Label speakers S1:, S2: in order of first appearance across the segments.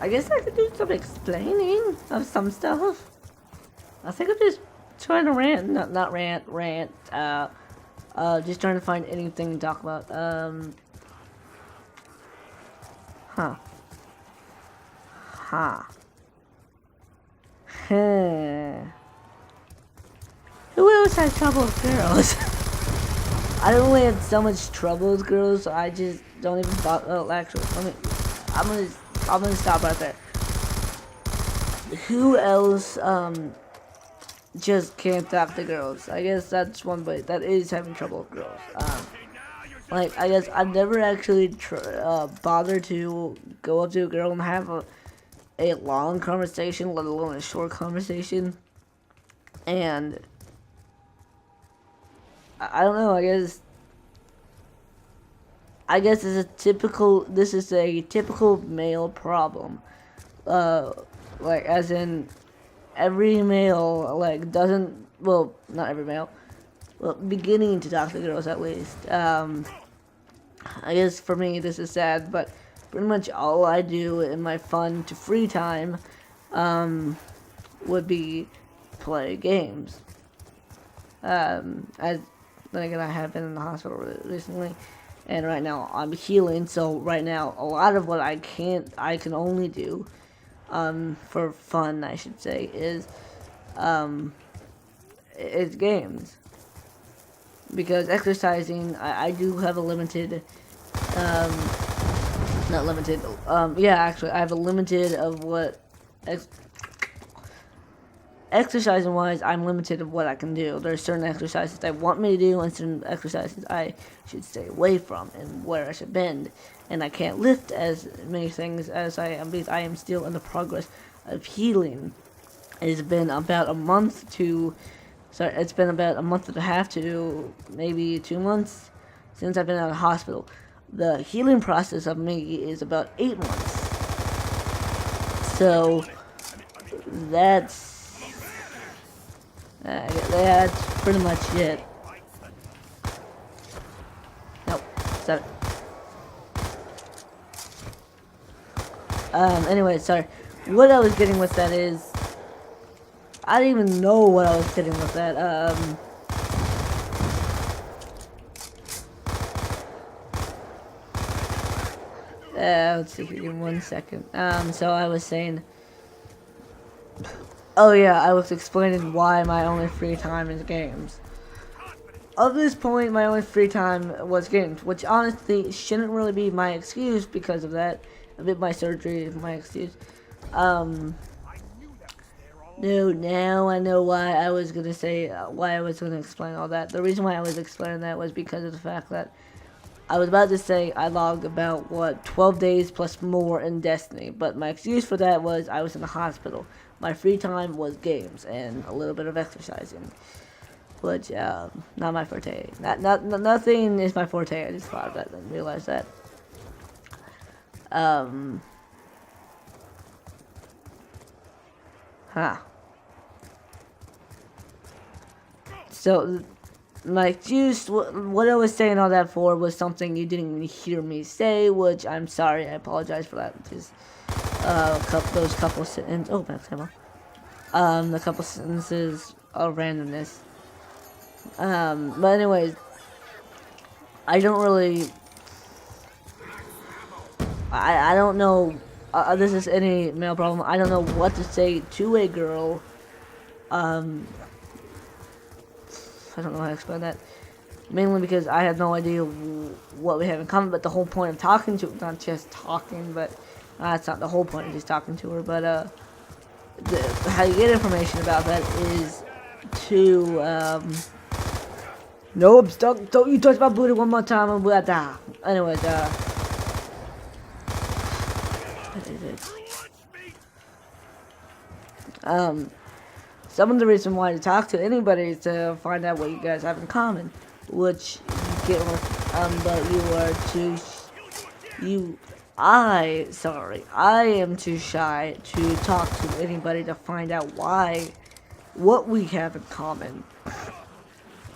S1: I guess I could do some explaining of some stuff. I think I'm just trying to rant, not rant. Just trying to find anything to talk about. Huh. Huh. Who else has trouble with girls? I don't really have so much trouble with girls, so I just don't even thought. Oh, actually, I'm gonna stop right there. Who else just can't talk to girls? I guess that's one way that is having trouble with girls. Like I guess I've never actually bothered to go up to a girl and have a long conversation, let alone a short conversation, and I don't know. I guess this is a typical male problem. Like as in every male like doesn't, well, not every male, well, beginning to talk to girls at least. I guess for me this is sad, but pretty much all I do in my fun to free time would be play games. As then again, I have been in the hospital recently, and right now I'm healing. So right now, a lot of what I can only do, for fun, I should say, is games. Because exercising, I do have a limited, not limited, yeah, actually, I have a limited of what. Exercising wise, I'm limited of what I can do. There are certain exercises I want me to do and certain exercises I should stay away from and where I should bend. And I can't lift as many things as I am because I am still in the progress of healing. It's been about a month to, sorry, it's been about a month and a half to maybe 2 months since I've been out of the hospital. The healing process of me is about 8 months. So that's pretty much it. Nope, sorry. Anyway, sorry. What I was getting with that is, I don't even know what I was getting with that. Let's see, give me 1 second. So I was saying, oh yeah, I was explaining why my only free time is games. At this point, my only free time was games, which honestly shouldn't really be my excuse because of that. A bit my surgery is my excuse. No, now I know why I was gonna say, why I was gonna explain all that. The reason why I was explaining that was because of the fact that I was about to say I logged about, 12 days plus more in Destiny, but my excuse for that was I was in the hospital. My free time was games and a little bit of exercising, which, not my forte. Nothing is my forte, I just thought of that and realized that. So, my excuse, what I was saying all that for was something you didn't even hear me say, which I'm sorry, I apologize for that, because, those couple sentences, oh, back camera. The couple sentences of randomness. But anyways, I don't really, I don't know, this is any male problem, I don't know what to say to a girl, I don't know how to explain that. Mainly because I have no idea what we have in common, but the whole point of talking to her, not just talking, but that's not the whole point of just talking to her, but how you get information about that is to, nope, don't you touch my booty one more time, and we'll die. Anyways, some of the reason why to talk to anybody is to find out what you guys have in common, which you get with, but I am too shy to talk to anybody to find out what we have in common,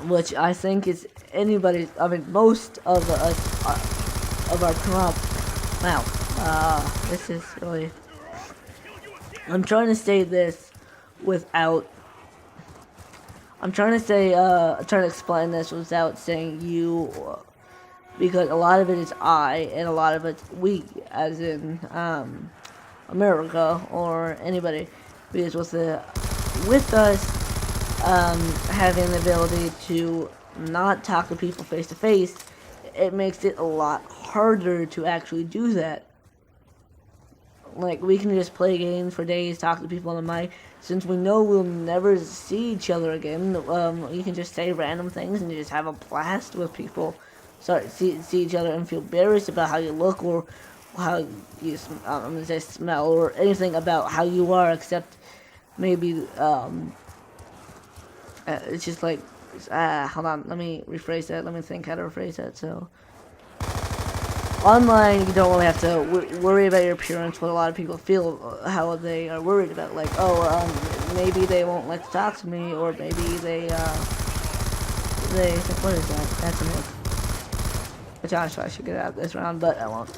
S1: which I think is most of us, of our wow, this is really, I'm trying to say this without. I'm trying to say, trying to explain this without saying you, because a lot of it is I, and a lot of it's we, as in, America, or anybody, because with us, having the ability to not talk to people face to face, it makes it a lot harder to actually do that. Like, we can just play games for days, talk to people on the mic. Since we know we'll never see each other again, you can just say random things and you just have a blast with people. See each other and feel embarrassed about how you look or how you, I'm gonna say smell, or anything about how you are, except maybe, it's just like, hold on, let me rephrase that, let me think how to rephrase that, so. Online, you don't really have to worry about your appearance. What a lot of people feel, how they are worried about, like, maybe they won't like to talk to me, or maybe they think, what is that? That's a myth. Which honestly I should get out of this round, but I won't.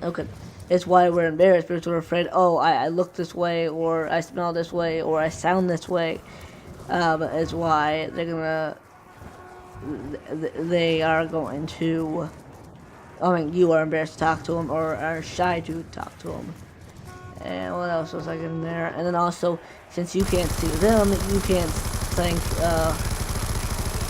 S1: Okay. It's why we're embarrassed, because we're afraid, I look this way, or I smell this way, or I sound this way. Is why they are going to, you are embarrassed to talk to them, or are shy to talk to them. And what else was I getting there? And then also, since you can't see them, you can't think,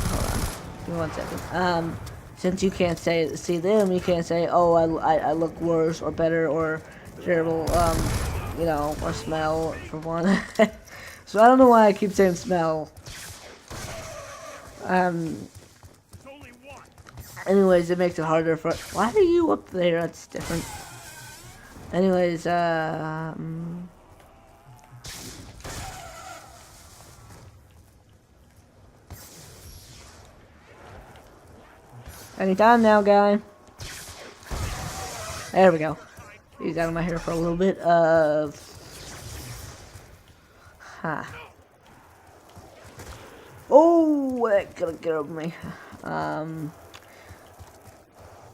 S1: hold on, give me 1 second. Since you can't see them, you can't say, I look worse, or better, or terrible, or smell, for one. So I don't know why I keep saying smell. Anyways, it makes it harder for. Why are you up there? That's different. Anyways, anytime now, guy. There we go. He's out of my hair for a little bit. Oh, that gonna get over me.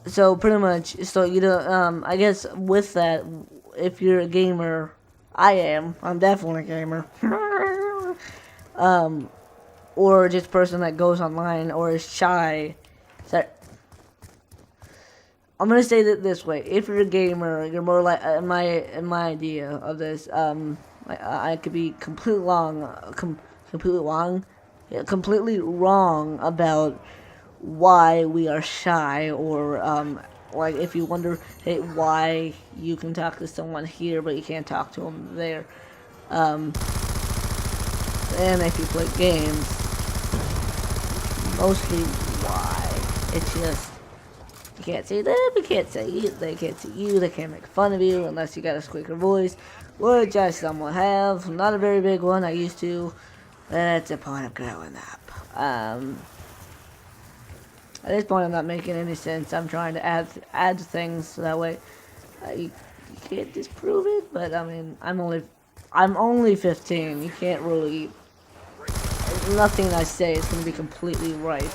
S1: So pretty much, I guess with that, if you're a gamer, I'm definitely a gamer. Or just a person that goes online or is shy. So, I'm gonna say that this way: if you're a gamer, you're more like in my idea of this. I could be completely wrong about why we are shy, or like if you wonder, hey, why you can talk to someone here but you can't talk to them there. And if you play games, mostly why it's just. You can't see them, you can't say you, they can't see you, they can't make fun of you unless you got a squeaker voice, which I somewhat have. Not a very big one, I used to, but that's a point of growing up. At this point I'm not making any sense. I'm trying to add things so that way you can't disprove it, but I mean, I'm only 15, you can't really, nothing I say is going to be completely right.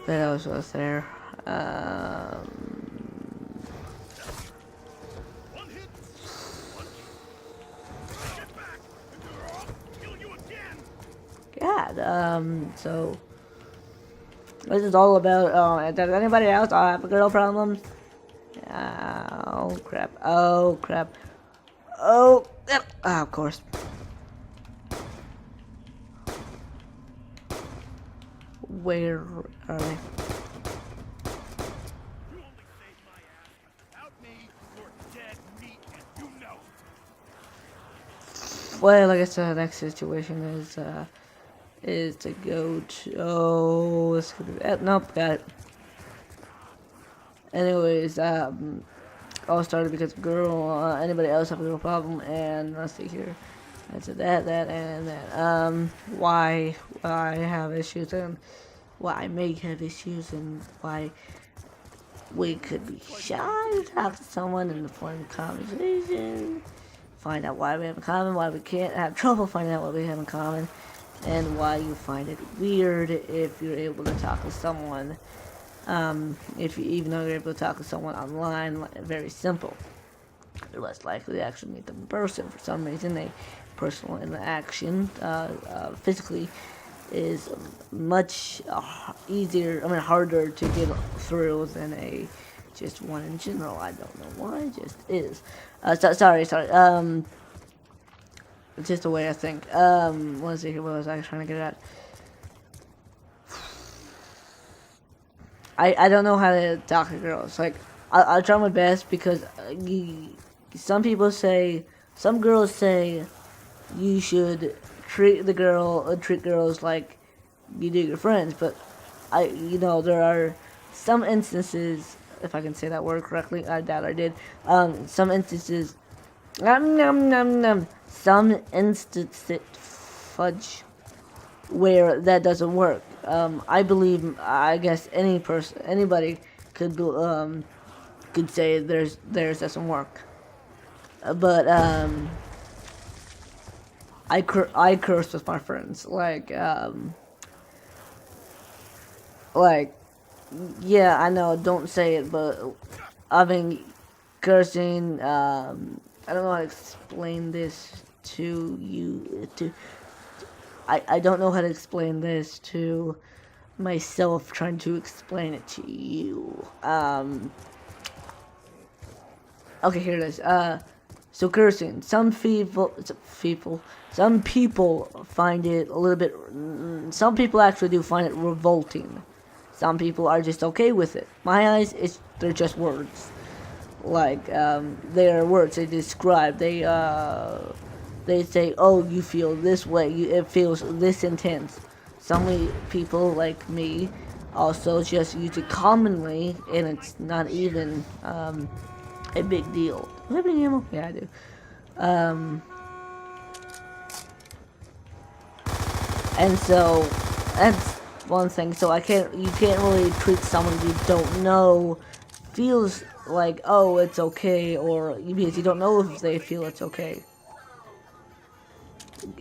S1: That was what's there. God, so this is all about, does anybody else have girl problems? Oh crap, oh crap. Oh, yep. Oh, of course. Where are they? Well, I guess the next situation is to go to, this could be that. Nope, got it. Anyways, all started because of girl. Anybody else have a girl problem? And let's see here. I said that, and that. Why I have issues, and why I may have issues, and why we could be shy to talk to someone in the form of conversation. find out why we have in common, why we can't have trouble finding out what we have in common, and why you find it weird if you're able to talk to someone. If you, even though you're able to talk to someone online, very simple. You're less likely to actually meet them in person. For some reason, a personal interaction physically is much easier, harder to get through than a just one in general. I don't know why, it just is. Sorry. It's just the way I think. Let's see, what was I trying to get at? I don't know how to talk to girls. Like, I'll try my best because some girls say you should treat girls like you do your friends, but there are some instances, if I can say that word correctly, I doubt I did, some instances, some instances, fudge, where that doesn't work. I guess anybody could say theirs doesn't work. But I curse with my friends, yeah, I know, don't say it, but cursing. I don't know how to explain this to you. I don't know how to explain this to myself, trying to explain it to you. Okay, here it is. So cursing. Some people find it a little bit. Some people actually do find it revolting. Some people are just okay with it. My eyes, they're just words. They are words. They describe. They say, "Oh, you feel this way. It feels this intense." Some people like me also just use it commonly, and it's not even a big deal. Do I have any ammo? Yeah, I do. And so that's one thing. So you can't really treat someone you don't know feels like, oh, it's okay, or because you don't know if they feel it's okay.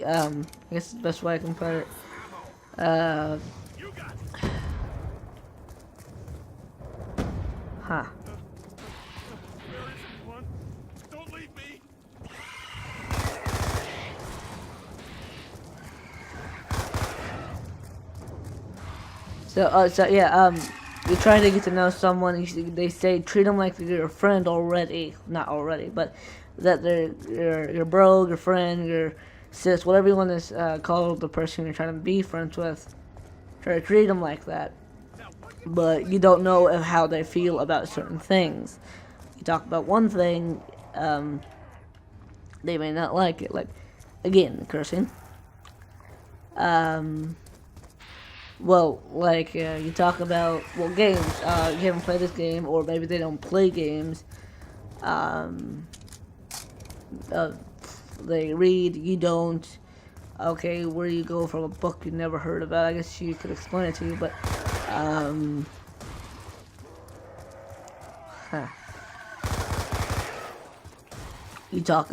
S1: I guess the best way I can put it. Huh. You're trying to get to know someone. They say treat them like they're your friend already, not already, but that they're your bro, your friend, your sis, whatever you want to call the person you're trying to be friends with. Try to treat them like that, but you don't know how they feel about certain things. You talk about one thing, they may not like it. Like, again, cursing. You talk about, games. You haven't played this game, or maybe they don't play games. They read, you don't. Okay, where do you go from a book you never heard about? I guess she could explain it to you, but, You talk,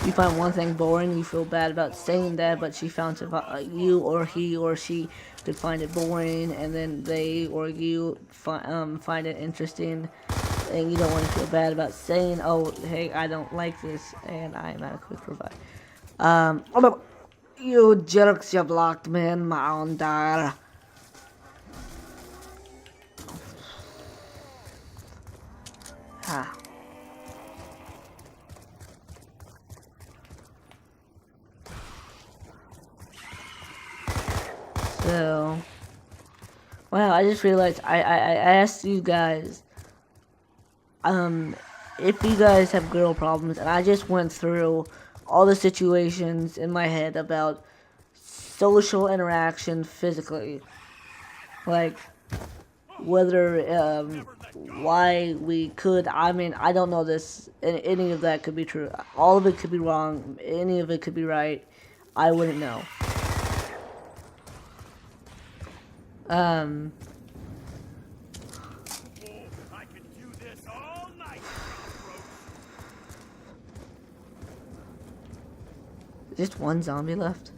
S1: you find one thing boring, you feel bad about saying that, but she found you or he or she could find it boring, and then they or you find it interesting, and you don't want to feel bad about saying, oh, hey, I don't like this, and I'm at a quick revive. You jerks, you blocked me in my own door. Ha. So, wow, I just realized I asked you guys, if you guys have girl problems, and I just went through all the situations in my head about social interaction physically. Like, whether, why we could, I don't know this, any of that could be true. All of it could be wrong, any of it could be right. I wouldn't know. Just one zombie left.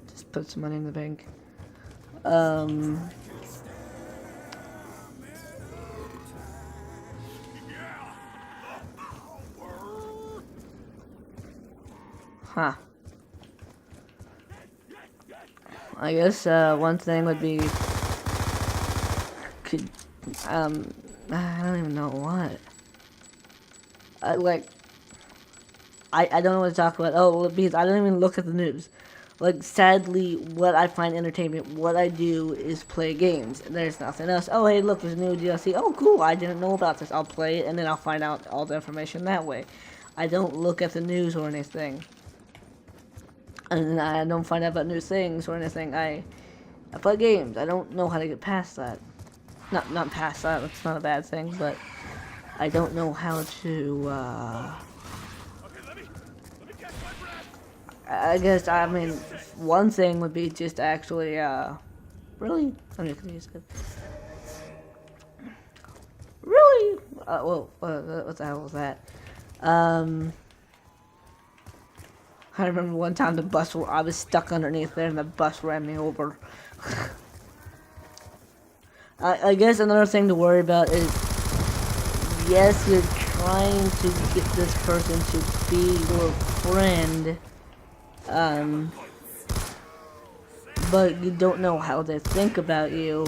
S1: Just put some money in the bank. Huh. I guess one thing would be could I don't even know what. I don't know what to talk about. Oh, because I don't even look at the news. Like, sadly, what I find entertainment, what I do is play games. There's nothing else. Oh, hey, look, there's a new DLC. Oh, cool, I didn't know about this. I'll play it, and then I'll find out all the information that way. I don't look at the news or anything. And I don't find out about new things or anything. I play games. I don't know how to get past that. Not past that. It's not a bad thing, but I don't know how to, I guess, I mean, one thing would be just actually, really? I'm just gonna use it. Really? Well, what the hell was that? I remember one time I was stuck underneath there and the bus ran me over. I guess another thing to worry about is, yes, you're trying to get this person to be your friend, but you don't know how they think about you,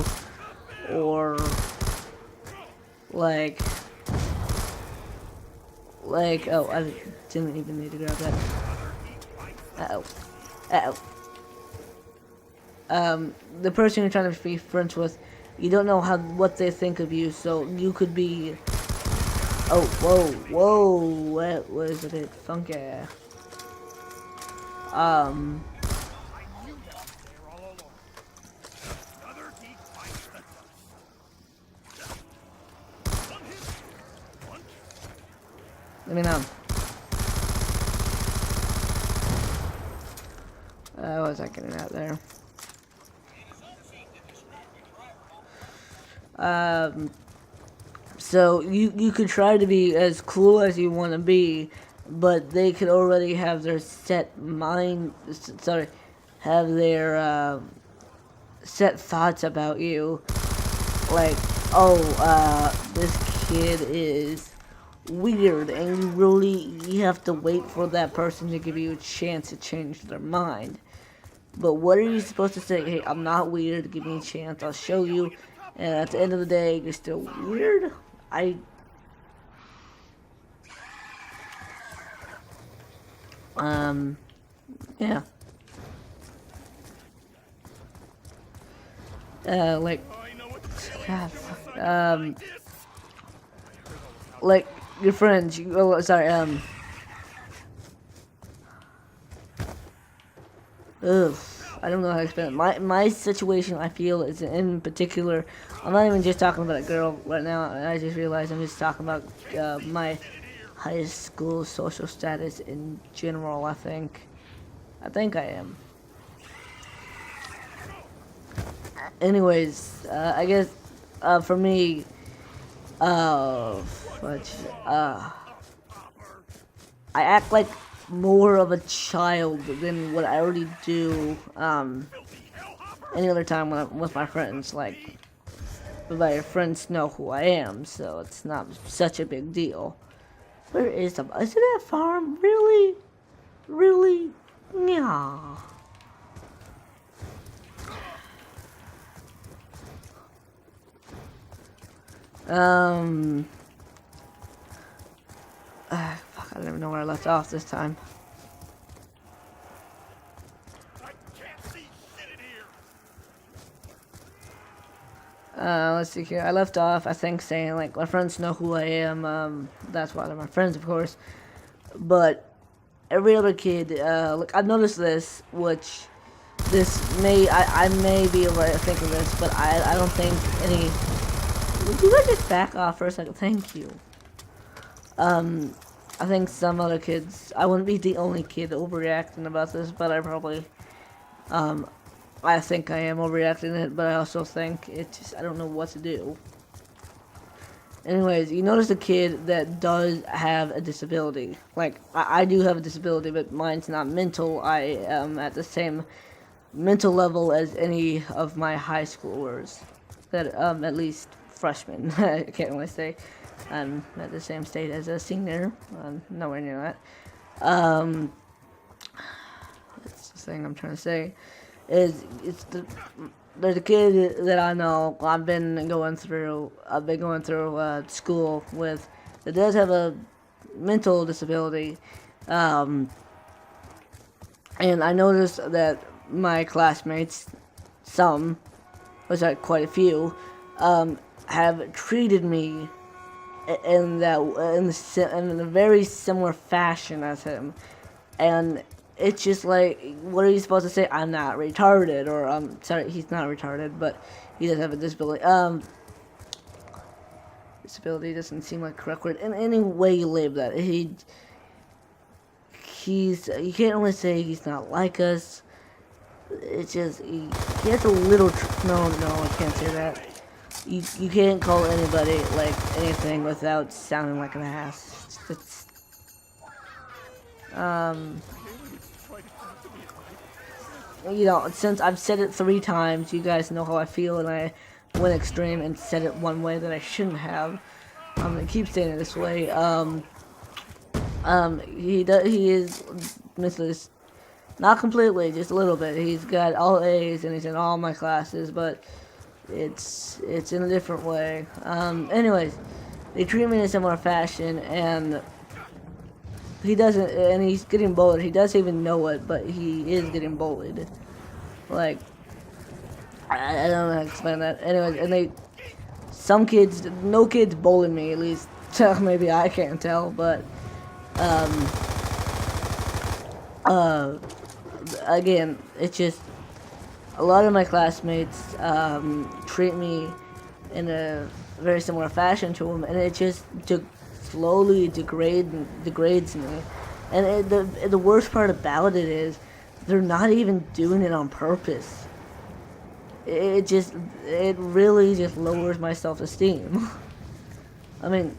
S1: or, like, oh, I didn't even need to grab that. The person you're trying to be friends with, you don't know what they think of you, so you could be, oh, whoa, that was a bit funky. Let me know. What was I getting out there? So you could try to be as cool as you want to be, but they could already have their set mind, have their set thoughts about you. Like, oh, this kid is weird, and you have to wait for that person to give you a chance to change their mind. But what are you supposed to say? Hey, I'm not weird, give me a chance, I'll show you. And at the end of the day, you're still weird? Yeah. Like, God, like, your friends, ugh, I don't know how to explain it. My situation, I feel, is in particular, I'm not even just talking about a girl right now. I just realized I'm just talking about my high school social status in general, I think. I am. Anyways, I guess, for me, I act like more of a child than what I already do, any other time when I'm with my friends. Like, my friends know who I am, so it's not such a big deal. Where is it a farm? Really? Really? Yeah. Fuck, I don't even know where I left off this time. Let's see here. I left off, I think, saying, like, my friends know who I am. That's why they're my friends, of course. But every other kid, like, I've noticed this, which I may be able to think of this, but I don't think any. Would you guys just back off for a second? Thank you. I think some other kids, I wouldn't be the only kid overreacting about this, but I probably, I think I am overreacting it, but I also think I don't know what to do. Anyways, you notice a kid that does have a disability. Like, I do have a disability, but mine's not mental. I am at the same mental level as any of my high schoolers. That, at least freshmen. I can't really say I'm at the same state as a senior. I'm nowhere near that. That's the thing I'm trying to say. There's a kid that I know I've been going through school with that does have a mental disability, and I noticed that my classmates, some, which are quite a few, have treated me in a very similar fashion as him, and it's just like, what are you supposed to say? I'm not retarded, or sorry, he's not retarded, but he does have a disability. Disability doesn't seem like the correct word. In any way you label that, you can't really say he's not like us. It's just he has a little. No, I can't say that. You can't call anybody like anything without sounding like an ass. Since I've said it 3 times, you guys know how I feel, and I went extreme and said it one way that I shouldn't have. I'm gonna keep saying it this way. He is Mrs. Not completely, just a little bit. He's got all A's and he's in all my classes, but it's in a different way. Anyways, they treat me in a similar fashion, and he's getting bullied. He doesn't even know it, but he is getting bullied. Like, I don't know how to explain that. Anyways, no kids bully me, at least. Maybe I can't tell, but, again, it's just, a lot of my classmates, treat me in a very similar fashion to him, and it just slowly degrades me. And the worst part about it is, they're not even doing it on purpose. It really just lowers my self-esteem. I mean,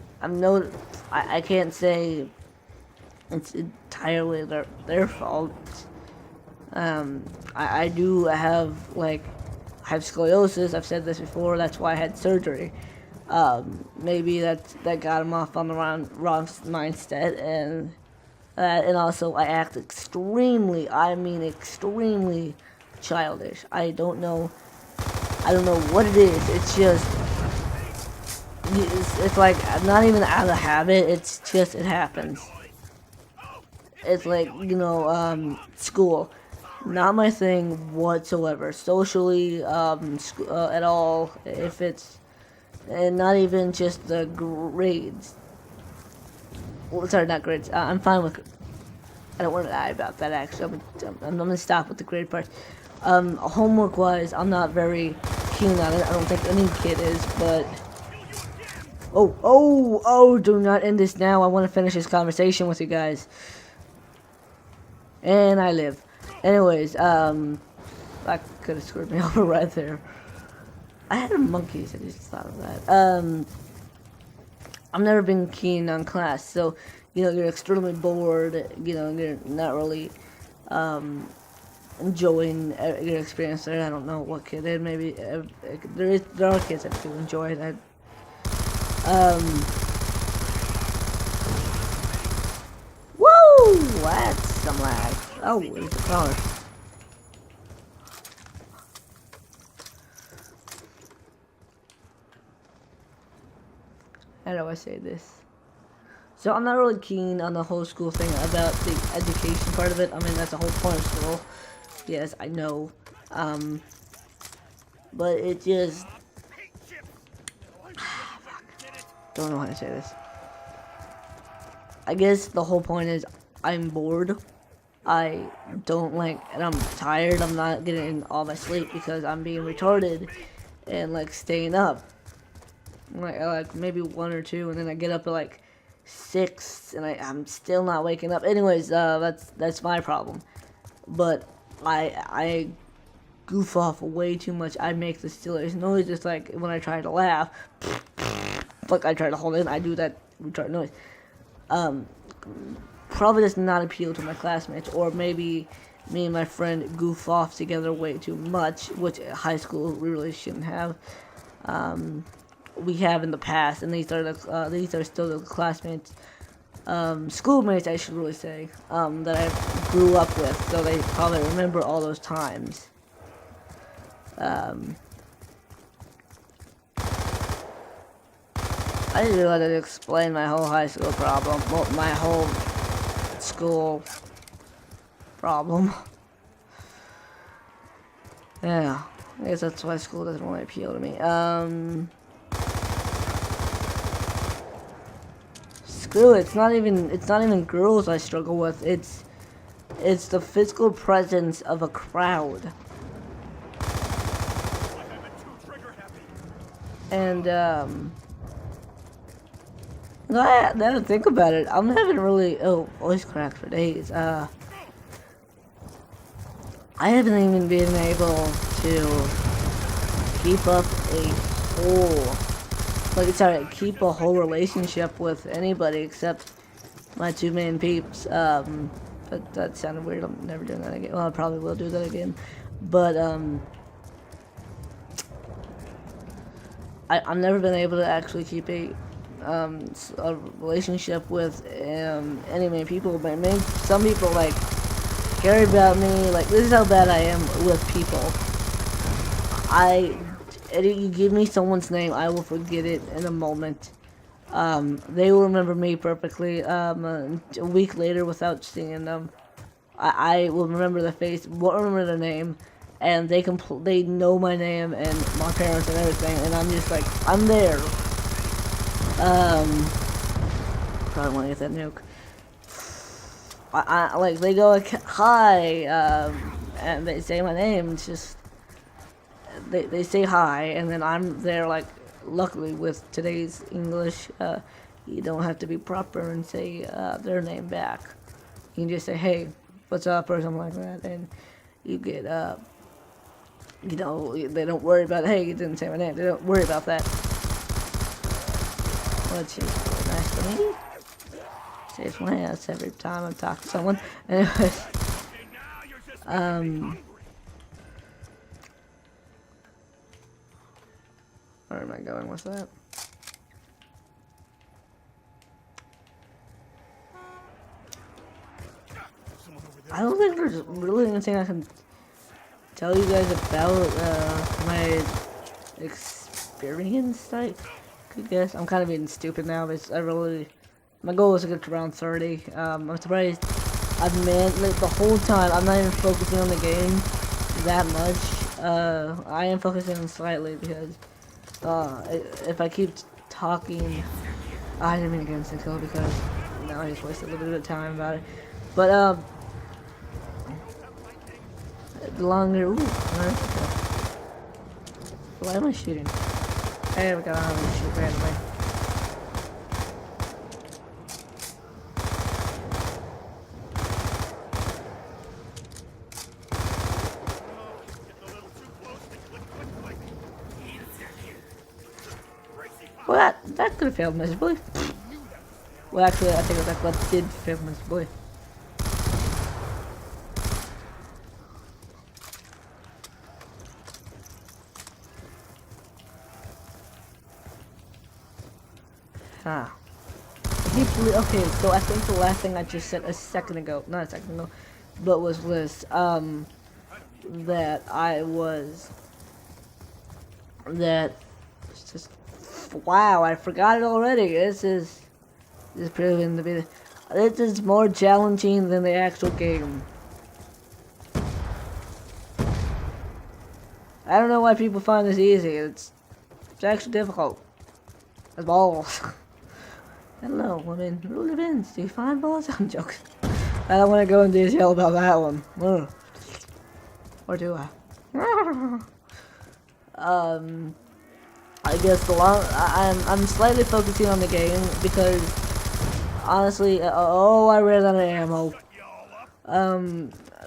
S1: I can't say it's entirely their fault. I do have, I have scoliosis. I've said this before. That's why I had surgery. Maybe that got him off on the wrong mindset, and also I act extremely childish. I don't know what it is. It's like I'm not even out of habit. It happens. It's like, school. Not my thing whatsoever. Socially, at all. And not even just the grades. Well, sorry, not grades. I'm fine with. I don't want to lie about that. Actually, I'm gonna stop with the grade part. Homework-wise, I'm not very keen on it. I don't think any kid is, but. Oh! Do not end this now. I want to finish this conversation with you guys. And I live. Anyways, that could have screwed me over right there. I had a monkey, so I just thought of that. I've never been keen on class, so, you're extremely bored, you're not really, enjoying your experience there. I don't know what kid did, maybe, there are kids that do enjoy it. Woo! That's some lag. Oh, where's the car? How do I say this? So I'm not really keen on the whole school thing about the education part of it. I mean, that's the whole point of school. Yes, I know. But it just... Don't know how to say this. I guess the whole point is I'm bored. I don't and I'm tired. I'm not getting all my sleep because I'm being retarded and staying up. Like maybe 1 or 2, and then I get up at 6, and I'm still not waking up. Anyways, that's my problem. But I goof off way too much. I make the silliest noises, when I try to laugh. like I try to hold in, I do that retarded noise. Um, Probably does not appeal to my classmates, or maybe me and my friend goof off together way too much, which at high school we really shouldn't have. We have in the past, and these are still the classmates, schoolmates, I should really say, that I grew up with, so they probably remember all those times. I didn't realize I had to explain my whole high school problem, well, my whole school problem. Yeah, I guess that's why school doesn't really appeal to me. Screw it, it's not even girls I struggle with, it's the physical presence of a crowd. And, now to think about it, I'm having really, voice crack for days. I haven't even been able to keep up keep a whole relationship with anybody except my two main peeps. But that sounded weird. I'm never doing that again. Well, I probably will do that again. But, I've never been able to actually keep a relationship with any many people, but maybe some people like care about me. Like, this is how bad I am with people. You give me someone's name, I will forget it in a moment. They will remember me perfectly. A week later, without seeing them, I will remember the face, won't remember their name, and they know my name and my parents and everything, and I'm just like, I'm there. Probably want to get that nuke. I like, they go like, hi, and they say my name. It's just, they say hi, and then I'm there, like, luckily with today's English, you don't have to be proper and say their name back. You can just say, hey, what's up, or something like that, and you get, you know, they don't worry about, hey, you didn't say my name. They don't worry about that. Which is really nice to me. Saves my ass every time I talk to someone. Anyways, where am I going with that? I don't think there's really anything I can tell you guys about my experience, I guess. I'm kind of being stupid now, but my goal is to get to around 30. I'm surprised like, the whole time, I'm not even focusing on the game that much. I am focusing on slightly because, if I keep talking, I didn't mean to get instant kill because, I just wasted a little bit of time about it. But, the longer, alright, okay. Why am I shooting? Hey, we got on to shoot randomly. Well, that could have failed miserably. Well, actually, I think that did fail miserably. Okay, so I think the last thing I just said not a second ago, but was this, that it's just, wow, I forgot it already. This is proving to be, this is more challenging than the actual game. I don't know why people find this easy. It's actually difficult. As balls. I don't know, I mean, it really depends. Do you find balls? I'm joking. I don't want to go into detail about that one. Ugh. Or do I? I guess I'm slightly focusing on the game because, honestly, I ran out of ammo.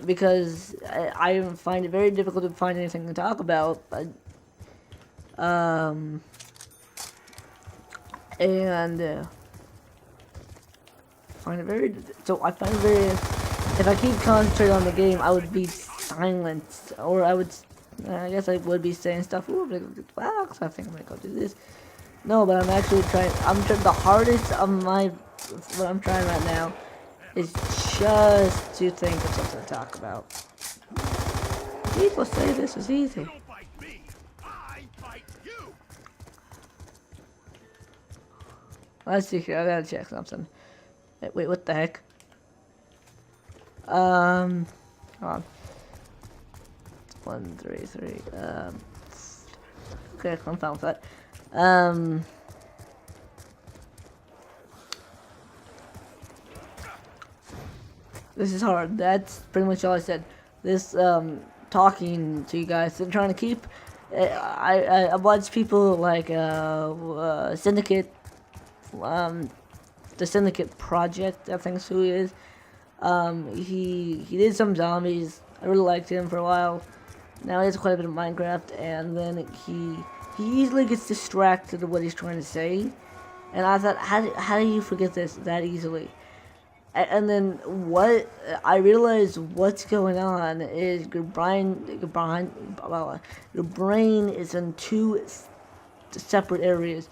S1: Because I find it very difficult to find anything to talk about, but, and find it very. So I find it very. If I keep concentrating on the game, I would be silent, or I would. I guess I would be saying stuff. Ooh, I'm gonna go get the box. I think I'm gonna go do this. No, but I'm actually trying. I'm trying. The hardest of my what I'm trying right now is just to think of something to talk about. People say this is easy. Let's see here. I gotta check something. Wait, what the heck? Hold on. 1, 3, 3. Okay, I'm fine with that. This is hard. That's pretty much all I said. This, talking to you guys and trying to keep. I watch people like Syndicate, the Syndicate Project. I think is who he is. He did some zombies. I really liked him for a while. Now he has quite a bit of Minecraft, and then he easily gets distracted of what he's trying to say. And I thought, how do you forget this that easily? And then what I realized what's going on is your brain is in two separate areas.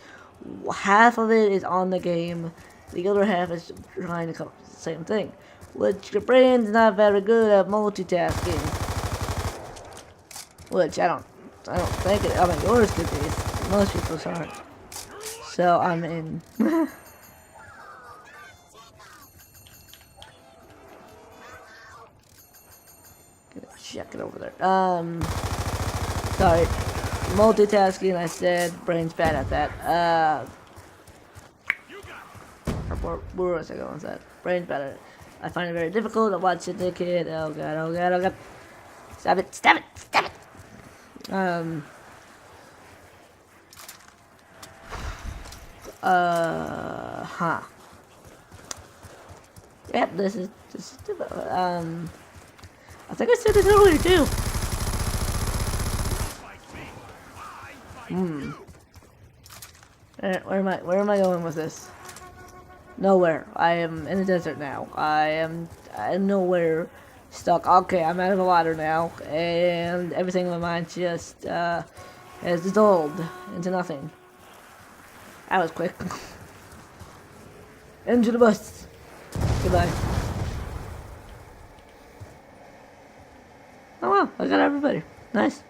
S1: Half of it is on the game, the other half is trying to come up with the same thing. Which your brain's not very good at multitasking. Which I don't think it. I mean, yours could be. Most people's aren't. So I mean. Check it over there. Sorry. Multitasking, I said. Brain's bad at that. Where was I going with that? Brain's bad at it. I find it very difficult to watch it, kid. Oh god, oh god, oh god. Stop it, stop it, stop it! Yep, this is stupid. I think I said this earlier too. Where am I going with this? Nowhere. I am in the desert now. I'm nowhere, stuck. Okay, I'm out of the water now, and everything in my mind just has dissolved into nothing. That was quick. Into the bus. Goodbye. Oh wow, I got everybody. Nice.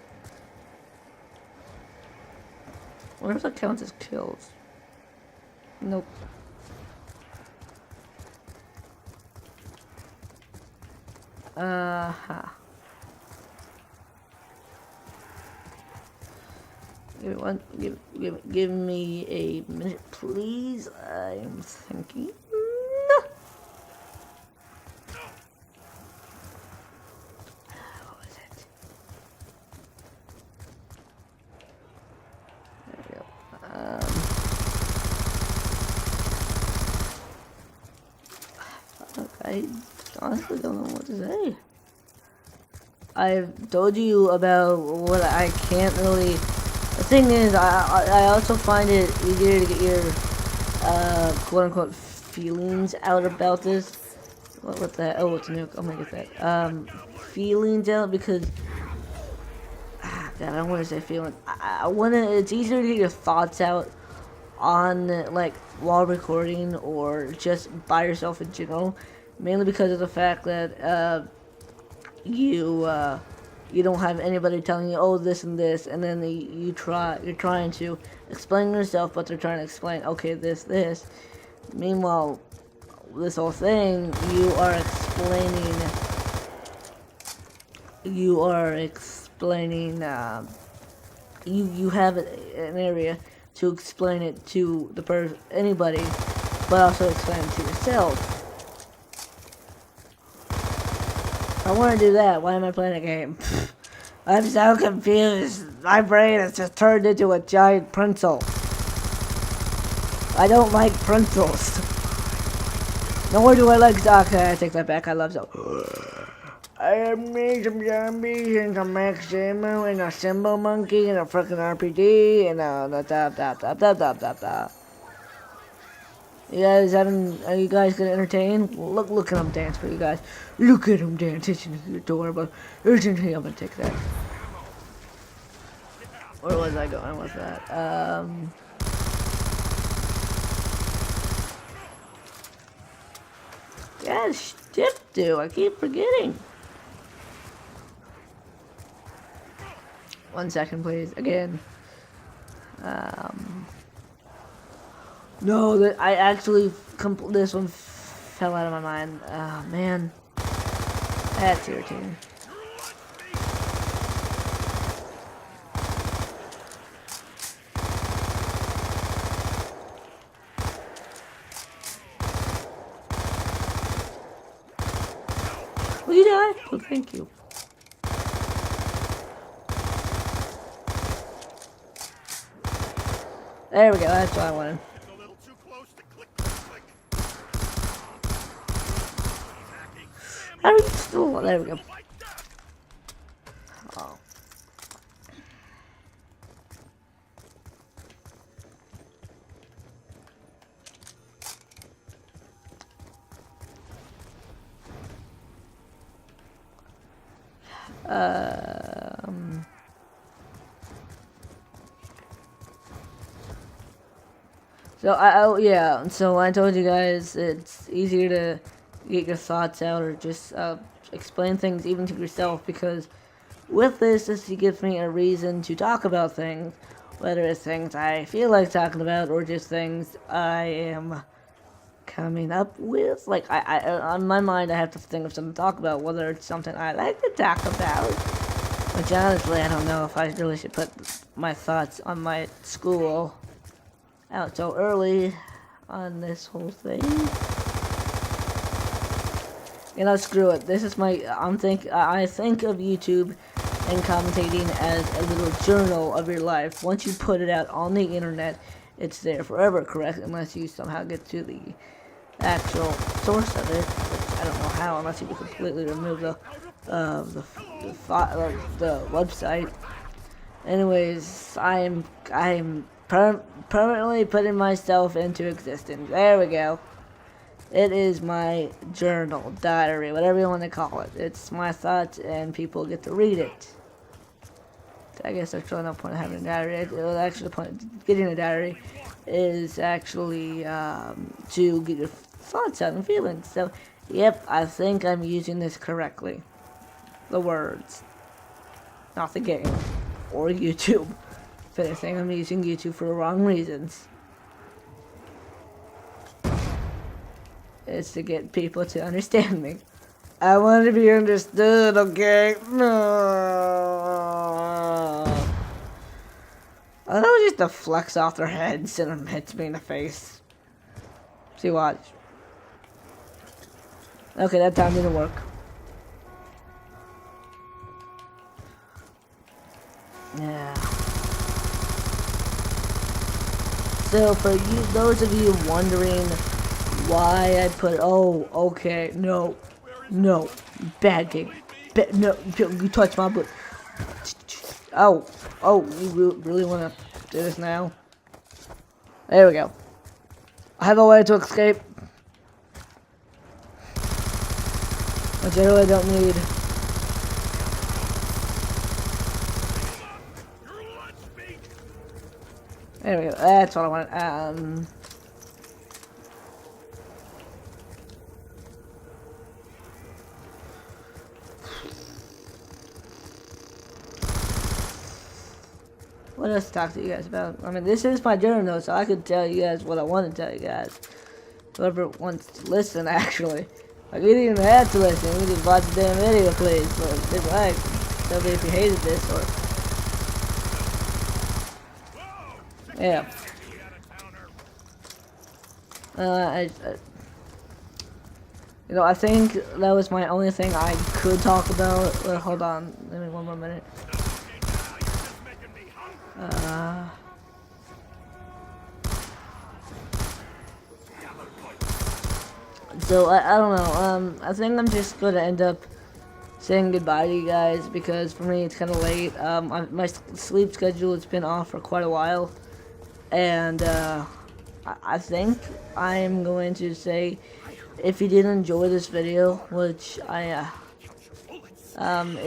S1: I wonder if that counts as kills. Nope. Give me a minute, please. I'm thinking. What was it? There we go. I honestly don't know what to say. I've told you about what I can't really. The thing is, I also find it easier to get your quote unquote feelings out about this. What the? Oh, it's a nuke. I'm gonna get that. Feelings out because. God, I don't want to say feelings. I wanna. It's easier to get your thoughts out on like while recording or just by yourself in general. Mainly because of the fact that you don't have anybody telling you, oh, this and this, and then you're trying to explain yourself, but they're trying to explain, okay, this. Meanwhile, this whole thing, you have an area to explain it to anybody, but also explain it to yourself. I want to do that. Why am I playing a game? I'm so confused. My brain has just turned into a giant pretzel. I don't like pretzels. Nor do I like... Okay, I take that back. I love so. I have made some zombies and some Max Ammo and a Symbol Monkey and a freaking RPG and a da. Are you guys gonna entertain? Well, look at him dance for you guys. Look at him dance. It's adorable. I'm gonna take that. Where was I going with that? Yeah, shit, dude. I keep forgetting. 1 second, please. Again. No, that I actually this one fell out of my mind. Oh man, that's irritating. Will you die? Oh, thank you. There we go. That's what I wanted. How are you still? There we go. Oh. Yeah. So I told you guys it's easier to get your thoughts out or just explain things even to yourself, because with this gives me a reason to talk about things, whether it's things I feel like talking about or just things I am coming up with. Like on my mind, I have to think of something to talk about, whether it's something I like to talk about. Which honestly, I don't know if I really should put my thoughts on my school out so early on this whole thing. You know, screw it. This is my. I think of YouTube and commentating as a little journal of your life. Once you put it out on the internet, it's there forever, correct? Unless you somehow get to the actual source of it, which I don't know how, unless you completely remove the website. Anyways, I'm permanently putting myself into existence. There we go. It is my journal, diary, whatever you want to call it. It's my thoughts, and people get to read it. I guess there's really no point in having a diary. Actually, the point of getting a diary is actually to get your thoughts out and feelings. So, yep, I think I'm using this correctly. The words, not the game or YouTube. If anything, I'm using YouTube for the wrong reasons. It's to get people to understand me. I want to be understood, okay? No. I was just to flex off their heads and hits me in the face. See, watch. Okay, that time didn't work. Yeah. So for you, those of you wondering why I put, oh, okay, no, bad game, no, you touched my butt. Oh, you really want to do this now? There we go. I have a way to escape, which I really don't need. There we go. That's what I wanted. What else to talk to you guys about? I mean, this is my journal, so I could tell you guys what I want to tell you guys. Whoever wants to listen, actually. Like, you didn't even have to listen. You can just watch the damn video, please. But it's like, tell me if you hated this or... Yeah. You know, I think that was my only thing I could talk about. Hold on, give me one more minute. So I don't know. I think I'm just gonna end up saying goodbye to you guys, because for me it's kind of late. My sleep schedule has been off for quite a while, and I think I'm going to say, if you did enjoy this video, which it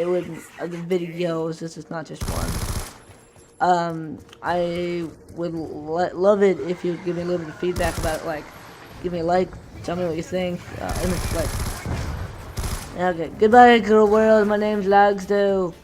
S1: would, the videos, this is not just one, I would love it if you give me a little bit of feedback about it, like, give me a like, tell me what you think, and it's like, okay, goodbye, girl world, my name's Lagsdo.